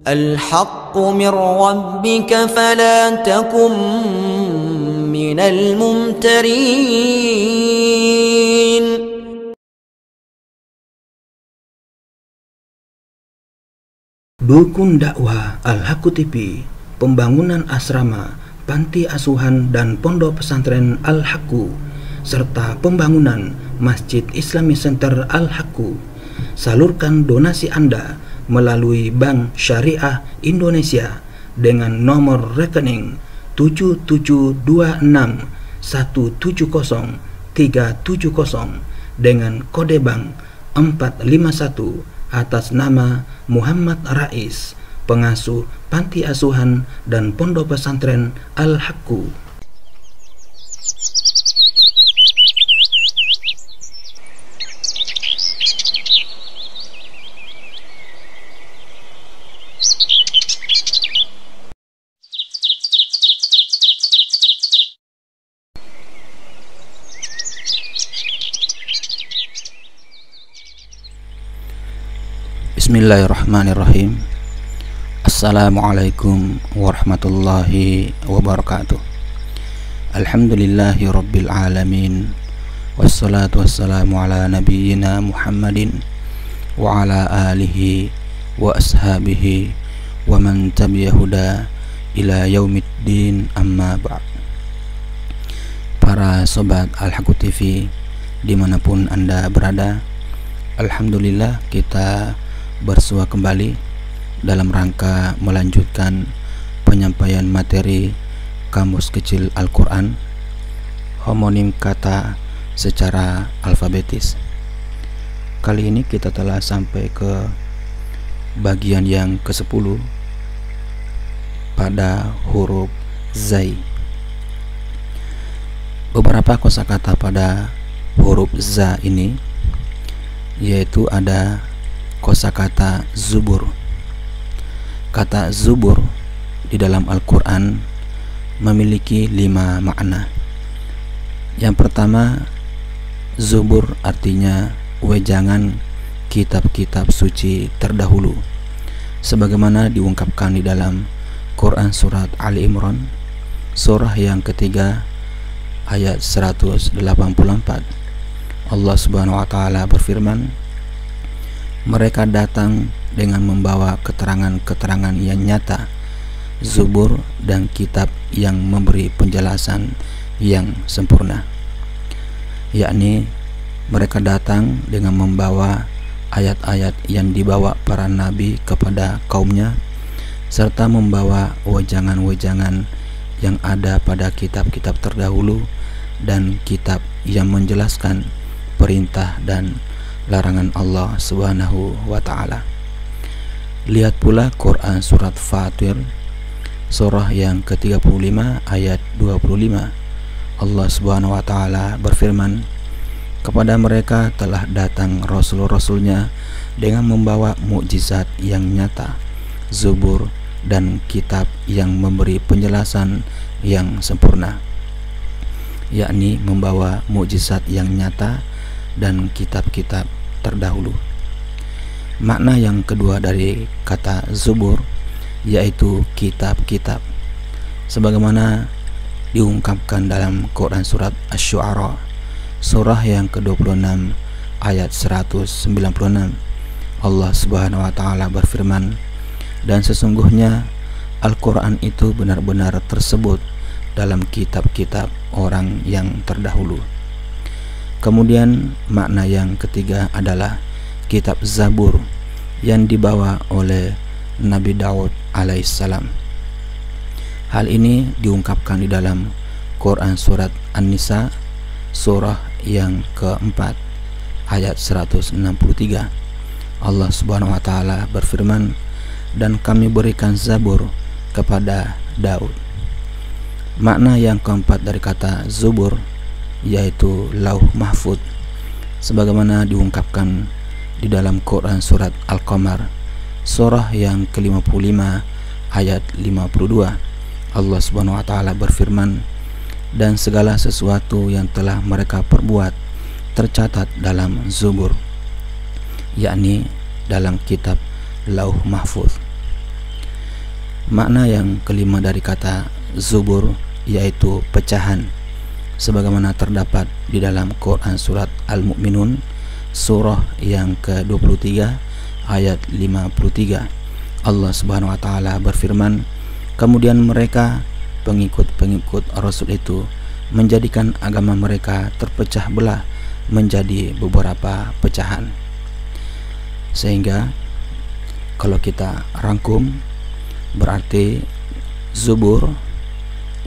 الحق من ربك فلا تكن من الممترين. Dukun dakwah Al-Haqqu TV, pembangunan asrama, panti asuhan dan pondok pesantren Al-Haqqu, serta pembangunan Masjid Islamic Center Al-Haqqu. Salurkan donasi Anda melalui Bank Syariah Indonesia dengan nomor rekening 7726170370 dengan kode bank 451 atas nama Muhammad Rais, pengasuh panti asuhan dan pondok pesantren Al-Haqqu. Bismillahirrahmanirrahim. Assalamualaikum warahmatullahi wabarakatuh. Alhamdulillahi rabbil alamin, wassalatu wassalamu ala nabiyyina Muhammadin wa ala alihi wa ashabihi wa man tabi'ahuda ila yaumiddin, amma ba'd. Para sobat Al-Haqqu TV dimanapun Anda berada, alhamdulillah kita bersua kembali dalam rangka melanjutkan penyampaian materi Kamus Kecil Al-Quran, homonim kata secara alfabetis. Kali ini kita telah sampai ke bagian yang ke-10 pada huruf zai. Beberapa kosakata pada huruf za ini yaitu ada kosakata zubur. Kata zubur di dalam Al-Quran memiliki 5 makna. Yang pertama, zubur artinya wejangan kitab-kitab suci terdahulu, sebagaimana diungkapkan di dalam Quran surat Ali Imran, surah yang ketiga ayat 184. Allah Subhanahu wa taala berfirman, mereka datang dengan membawa keterangan-keterangan yang nyata, zubur dan kitab yang memberi penjelasan yang sempurna. Yakni mereka datang dengan membawa ayat-ayat yang dibawa para nabi kepada kaumnya, serta membawa wejangan-wejangan yang ada pada kitab-kitab terdahulu dan kitab yang menjelaskan perintah dan larangan Allah Subhanahu wa ta'ala. Lihat pula Quran surat Fatir, surah yang ke-35 ayat 25. Allah Subhanahu wa ta'ala berfirman, kepada mereka telah datang rasul-rasulnya dengan membawa mukjizat yang nyata, zubur dan kitab yang memberi penjelasan yang sempurna. Yakni membawa mukjizat yang nyata dan kitab-kitab terdahulu. Makna yang kedua dari kata zubur yaitu kitab-kitab, sebagaimana diungkapkan dalam Quran surat Asy-Syu'ara, surah yang ke-26 ayat 196. Allah Subhanahu wa taala berfirman, dan sesungguhnya Al-Quran itu benar-benar tersebut dalam kitab-kitab orang yang terdahulu. Kemudian makna yang ketiga adalah kitab Zabur yang dibawa oleh Nabi Daud alaihissalam. Hal ini diungkapkan di dalam Quran surat An-Nisa, surah yang keempat ayat 163. Allah Subhanahu wa taala berfirman, dan kami berikan Zabur kepada Daud. Makna yang keempat dari kata Zubur yaitu Lauh Mahfud, sebagaimana diungkapkan di dalam Quran surat Al-Qamar, surah yang ke-55 ayat 52. Allah Subhanahu wa taala berfirman, dan segala sesuatu yang telah mereka perbuat tercatat dalam Zubur, yakni dalam kitab Lauh Mahfuz. Makna yang kelima dari kata zubur yaitu pecahan, sebagaimana terdapat di dalam Quran surat Al-Mu'minun surah yang ke-23 ayat 53. Allah Subhanahu wa taala berfirman, kemudian mereka pengikut-pengikut Rasul itu menjadikan agama mereka terpecah belah menjadi beberapa pecahan. Sehingga kalau kita rangkum, berarti zubur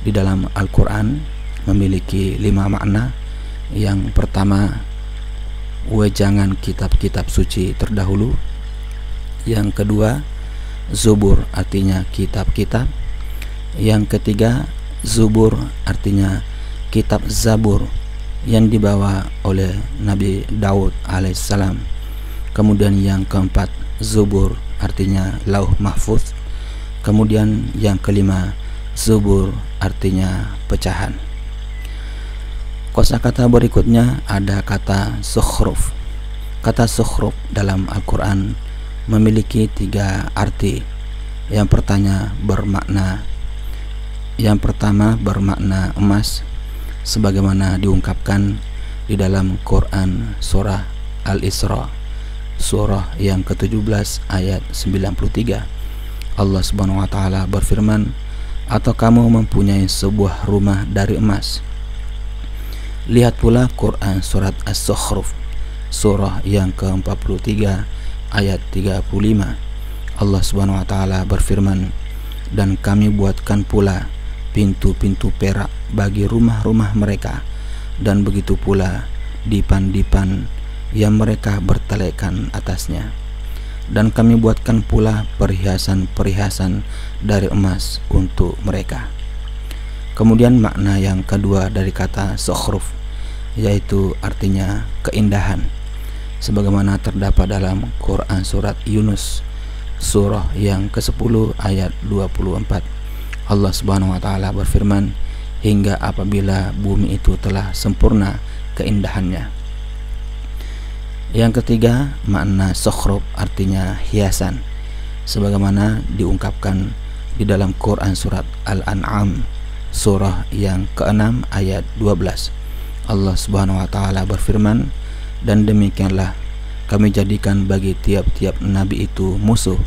di dalam Al-Quran memiliki 5 makna. Yang pertama, wejangan kitab-kitab suci terdahulu. Yang kedua, zubur artinya kitab-kitab. Yang ketiga, zubur artinya kitab Zabur yang dibawa oleh Nabi Daud alaihissalam. Kemudian yang keempat, zubur artinya lauh mahfuz. Kemudian yang kelima, zubur artinya pecahan. Kosakata berikutnya ada kata sukhruf. Kata sukhruf dalam Al-Quran memiliki 3 arti. Yang pertama bermakna emas, sebagaimana diungkapkan di dalam Quran surah Al-Isra surah yang ke-17 ayat 93. Allah Subhanahu wa taala berfirman, atau kamu mempunyai sebuah rumah dari emas. Lihat pula Quran surat As-Sukhruf surah yang ke-43 ayat 35. Allah Subhanahu wa taala berfirman, dan kami buatkan pula pintu-pintu perak bagi rumah-rumah mereka, dan begitu pula dipan-dipan yang mereka bertelekan atasnya, dan kami buatkan pula perhiasan-perhiasan dari emas untuk mereka. Kemudian makna yang kedua dari kata sukhruf yaitu artinya keindahan, sebagaimana terdapat dalam Quran surat Yunus surah yang ke-10 ayat 24. Allah Subhanahu wa taala berfirman, hingga apabila bumi itu telah sempurna keindahannya. Yang ketiga, makna sukhruf artinya hiasan, sebagaimana diungkapkan di dalam Quran surat Al-An'am surah yang ke-6 ayat 12. Allah Subhanahu wa taala berfirman, dan demikianlah kami jadikan bagi tiap-tiap nabi itu musuh,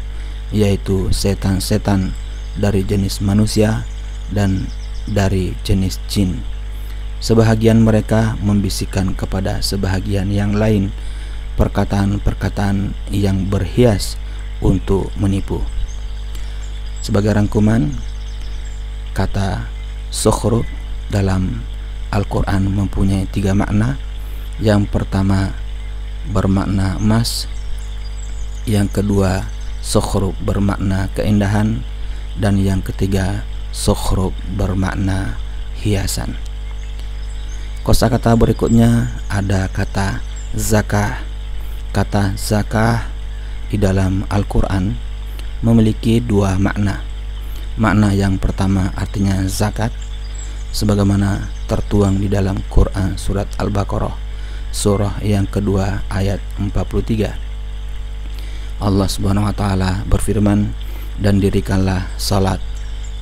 yaitu setan-setan dari jenis manusia dan dari jenis jin. Sebahagian mereka membisikkan kepada sebahagian yang lain perkataan-perkataan yang berhias untuk menipu. Sebagai rangkuman, kata sukhruf dalam Al-Quran mempunyai 3 makna. Yang pertama bermakna emas, yang kedua sukhruf bermakna keindahan, dan yang ketiga sukhruf bermakna hiasan. Kosakata berikutnya ada kata zakah. Kata zakah di dalam Al-Quran memiliki 2 makna. Makna yang pertama artinya zakat, sebagaimana tertuang di dalam Quran surat Al-Baqarah surah yang kedua ayat 43. Allah Subhanahu wa taala berfirman, dan dirikanlah salat,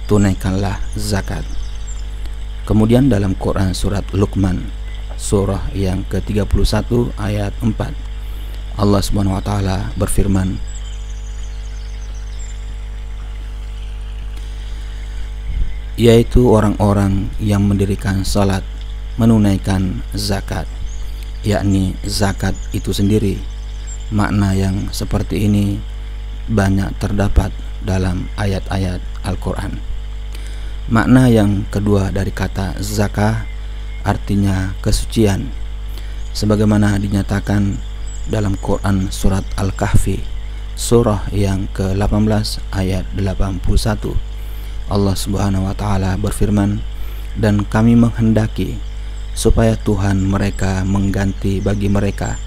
tunaikanlah zakat. Kemudian dalam Quran surat Luqman surah yang ke-31 ayat 4, Allah Subhanahu wa taala berfirman, yaitu orang-orang yang mendirikan salat, menunaikan zakat, yakni zakat itu sendiri. Makna yang seperti ini banyak terdapat dalam ayat-ayat Al-Quran. Makna yang kedua dari kata zakah artinya kesucian, sebagaimana dinyatakan dalam Quran surat Al-Kahfi surah yang ke-18 ayat 81. Allah Subhanahu wa taala berfirman, dan kami menghendaki supaya Tuhan mereka mengganti bagi mereka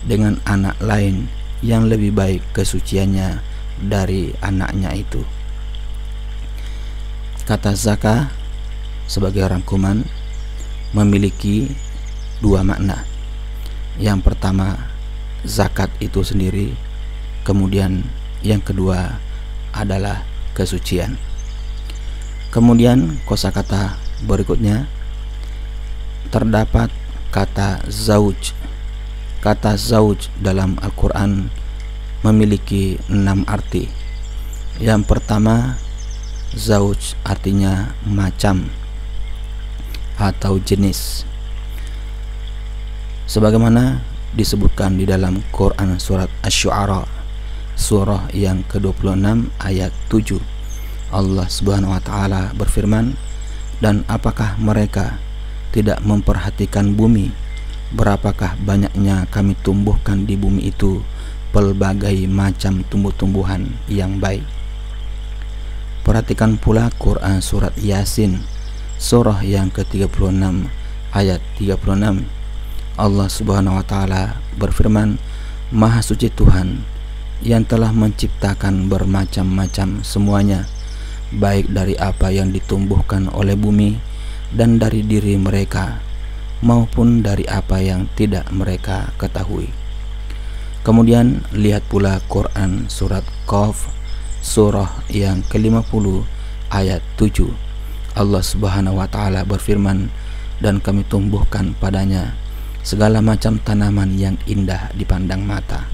dengan anak lain yang lebih baik kesuciannya dari anaknya itu. Kata zakah sebagai rangkuman memiliki 2 makna. Yang pertama zakat itu sendiri, kemudian yang kedua adalah kesucian. Kemudian kosakata berikutnya terdapat kata zauj. Kata zauj dalam Al-Quran memiliki 6 arti. Yang pertama, zauj artinya macam atau jenis, sebagaimana disebutkan di dalam Quran surat Asy-Syu'ara surah yang ke-26 ayat 7. Allah Subhanahu wa taala berfirman, "Dan apakah mereka tidak memperhatikan bumi? Berapakah banyaknya kami tumbuhkan di bumi itu pelbagai macam tumbuh-tumbuhan yang baik." Perhatikan pula Quran surat Yasin surah yang ke-36 ayat 36. Allah Subhanahu wa taala berfirman, "Maha suci Tuhan yang telah menciptakan bermacam-macam semuanya, baik dari apa yang ditumbuhkan oleh bumi dan dari diri mereka, maupun dari apa yang tidak mereka ketahui." Kemudian lihat pula Quran surat Qaf surah yang ke-50 ayat 7. Allah Subhanahu wa taala berfirman, "Dan kami tumbuhkan padanya segala macam tanaman yang indah dipandang mata."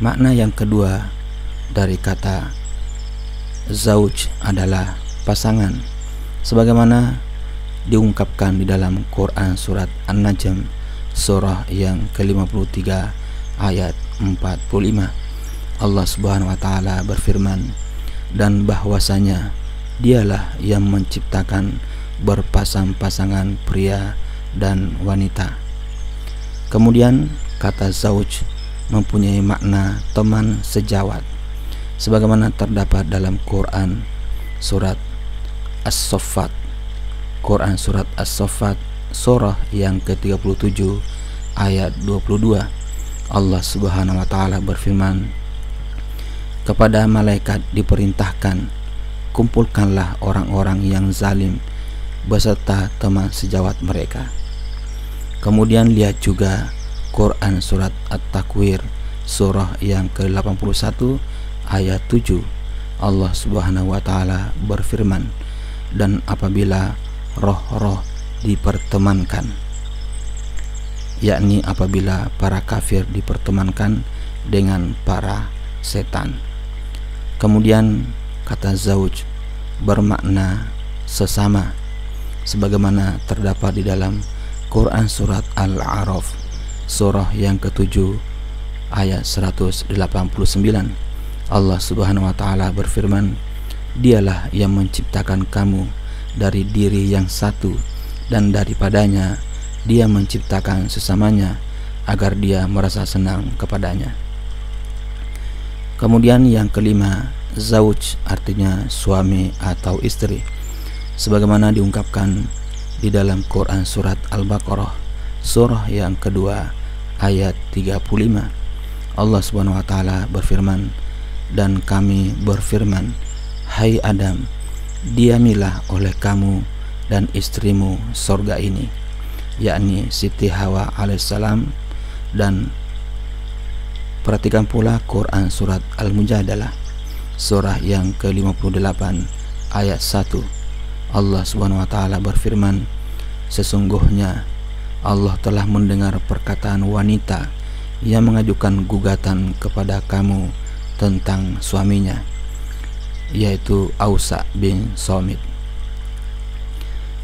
Makna yang kedua dari kata zauj adalah pasangan, sebagaimana diungkapkan di dalam Quran surat An-Najm surah yang ke-53 ayat 45. Allah Subhanahu wa taala berfirman, "Dan bahwasanya dialah yang menciptakan berpasang-pasangan pria dan wanita." Kemudian kata zauj mempunyai makna teman sejawat, sebagaimana terdapat dalam Quran surat As-Saffat. Quran surat As-Saffat surah yang ke-37 ayat 22. Allah Subhanahu wa taala berfirman, "Kepada malaikat diperintahkan, kumpulkanlah orang-orang yang zalim beserta teman sejawat mereka." Kemudian lihat juga Quran surat At-Takwir surah yang ke-81 ayat 7. Allah Subhanahu wa taala berfirman, "Dan apabila roh-roh dipertemankan," yakni apabila para kafir dipertemankan dengan para setan. Kemudian kata zauj bermakna sesama, sebagaimana terdapat di dalam Quran surat Al-A'raf surah yang ke-7 ayat 189. Allah Subhanahu wa taala berfirman, "Dialah yang menciptakan kamu dari diri yang satu, dan daripadanya Dia menciptakan sesamanya agar Dia merasa senang kepadanya." Kemudian yang kelima, zauj artinya suami atau istri, sebagaimana diungkapkan di dalam Quran surat Al-Baqarah surah yang kedua ayat 35. Allah Subhanahu wa taala berfirman, "Dan kami berfirman, hai Adam, diamilah oleh kamu dan istrimu surga ini," yakni Siti Hawa alaihissalam. Dan perhatikan pula Quran surat Al-Mujadalah surah yang ke-58 ayat 1. Allah Subhanahu wa taala berfirman, "Sesungguhnya Allah telah mendengar perkataan wanita yang mengajukan gugatan kepada kamu tentang suaminya, yaitu Ausa bin Somit."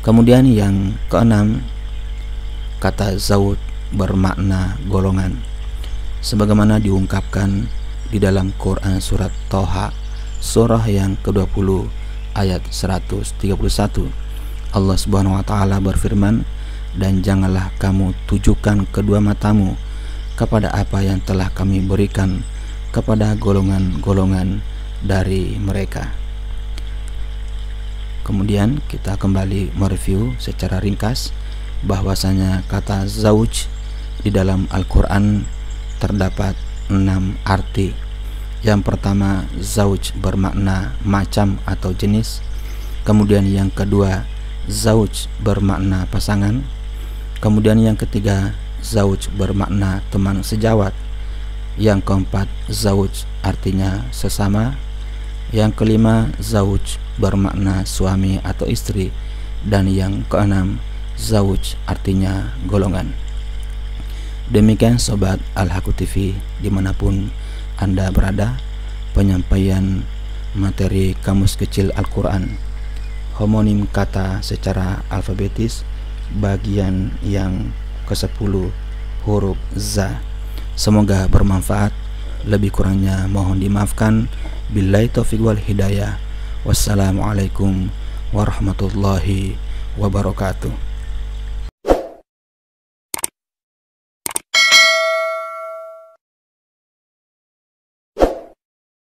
Kemudian yang keenam, kata zauj bermakna golongan, sebagaimana diungkapkan di dalam Quran surat Toha surah yang ke-20 ayat 131. Allah Subhanahu wa taala berfirman, "Dan janganlah kamu tujukan kedua matamu kepada apa yang telah kami berikan kepada golongan-golongan dari mereka." Kemudian kita kembali mereview secara ringkas bahwasanya kata zauj di dalam Al-Quran terdapat 6 arti. Yang pertama, zauj bermakna macam atau jenis. Kemudian yang kedua, zauj bermakna pasangan. Kemudian yang ketiga, zauj bermakna teman sejawat. Yang keempat, zauj artinya sesama. Yang kelima, zauj bermakna suami atau istri. Dan yang keenam, zauj artinya golongan. Demikian Sobat Al-Haqqu TV dimanapun Anda berada, penyampaian materi Kamus Kecil Al-Quran, homonim kata secara alfabetis, bagian yang ke-10, huruf za. Semoga bermanfaat. Lebih kurangnya mohon dimaafkan. Billahi taufiq wal hidayah. Wassalamualaikum warahmatullahi wabarakatuh.